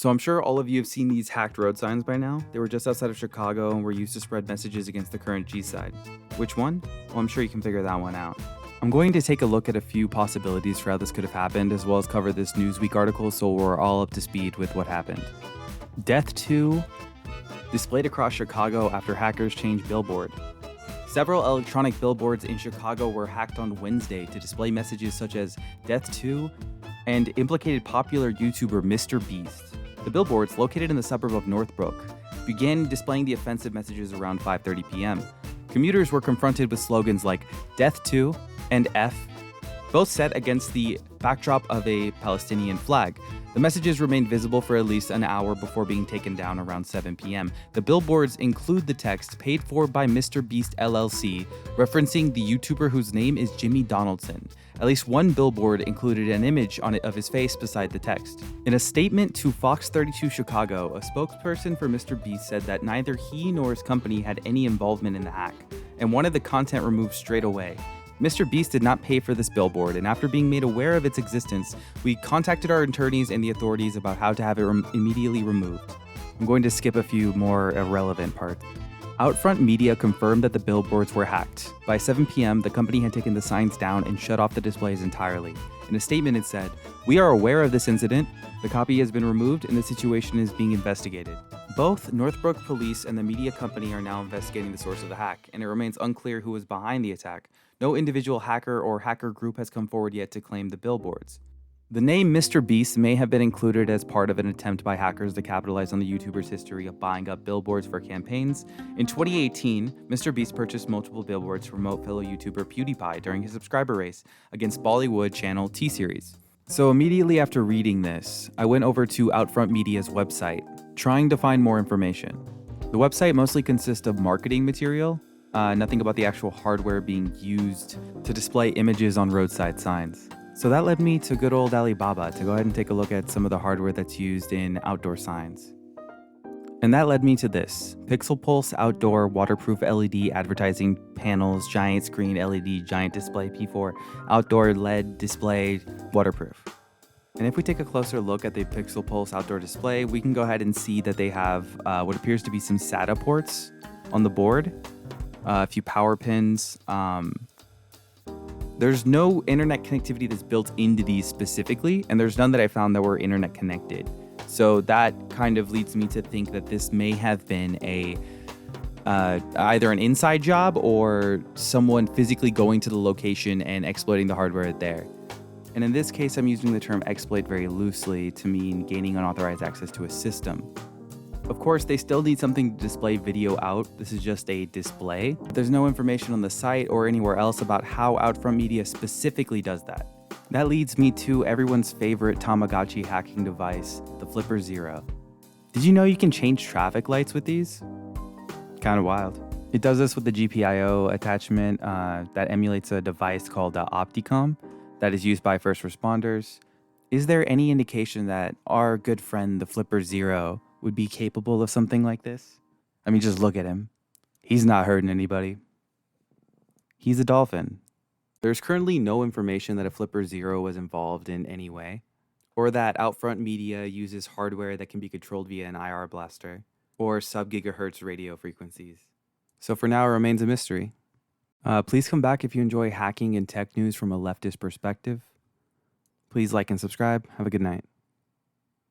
So I'm sure all of you have seen these hacked road signs by now. They were just outside of Chicago and were used to spread messages against the current G side. Which one? Well, I'm sure you can figure that one out. I'm going to take a look at a few possibilities for how this could have happened, as well as cover this Newsweek article so we're all up to speed with what happened. Death 2 displayed across Chicago after hackers changed billboard. Several electronic billboards in Chicago were hacked on Wednesday to display messages such as Death 2 and implicated popular YouTuber Mr. Beast. The billboards, located in the suburb of Northbrook, began displaying the offensive messages around 5:30 p.m. Commuters were confronted with slogans like Death 2 and F, both set against the backdrop of a Palestinian flag. The messages remained visible for at least an hour before being taken down around 7 p.m. The billboards include the text paid for by Mr. Beast LLC, referencing the YouTuber whose name is Jimmy Donaldson. At least one billboard included an image on it of his face beside the text. In a statement to Fox 32 Chicago, a spokesperson for Mr. Beast said that neither he nor his company had any involvement in the hack and wanted the content removed straight away. Mr. Beast did not pay for this billboard, and after being made aware of its existence, we contacted our attorneys and the authorities about how to have it immediately removed. I'm going to skip a few more irrelevant parts. Outfront Media confirmed that the billboards were hacked. By 7 p.m., the company had taken the signs down and shut off the displays entirely. In a statement, it said, "We are aware of this incident. The copy has been removed and the situation is being investigated." Both Northbrook Police and the media company are now investigating the source of the hack, and it remains unclear who was behind the attack. No individual hacker or hacker group has come forward yet to claim the billboards. The name Mr. Beast may have been included as part of an attempt by hackers to capitalize on the YouTuber's history of buying up billboards for campaigns. In 2018, Mr. Beast purchased multiple billboards to promote fellow YouTuber PewDiePie during his subscriber race against Bollywood channel T-Series. So immediately after reading this, I went over to Outfront Media's website, trying to find more information. The website mostly consists of marketing material, nothing about the actual hardware being used to display images on roadside signs. So that led me to good old Alibaba to go ahead and take a look at some of the hardware that's used in outdoor signs. And that led me to this: Pixel Pulse Outdoor Waterproof LED Advertising Panels, Giant Screen LED, Giant Display P4, Outdoor LED Display, Waterproof. And if we take a closer look at the Pixel Pulse Outdoor Display, we can go ahead and see that they have what appears to be some SATA ports on the board, a few power pins. There's no internet connectivity that's built into these specifically, and there's none that I found that were internet connected. So that kind of leads me to think that this may have been either an inside job or someone physically going to the location and exploiting the hardware there. And in this case, I'm using the term exploit very loosely to mean gaining unauthorized access to a system. Of course, they still need something to display video out. This is just a display. There's no information on the site or anywhere else about how Outfront Media specifically does that. That leads me to everyone's favorite Tamagotchi hacking device, the Flipper Zero. Did you know you can change traffic lights with these? Kind of wild. It does this with the GPIO attachment that emulates a device called Opticom that is used by first responders. Is there any indication that our good friend, the Flipper Zero, would be capable of something like this? I mean, just look at him. He's not hurting anybody. He's a dolphin. There's currently no information that a Flipper Zero was involved in any way, or that Outfront Media uses hardware that can be controlled via an IR blaster, or sub-gigahertz radio frequencies. So for now, it remains a mystery. Please come back if you enjoy hacking and tech news from a leftist perspective. Please like and subscribe. Have a good night.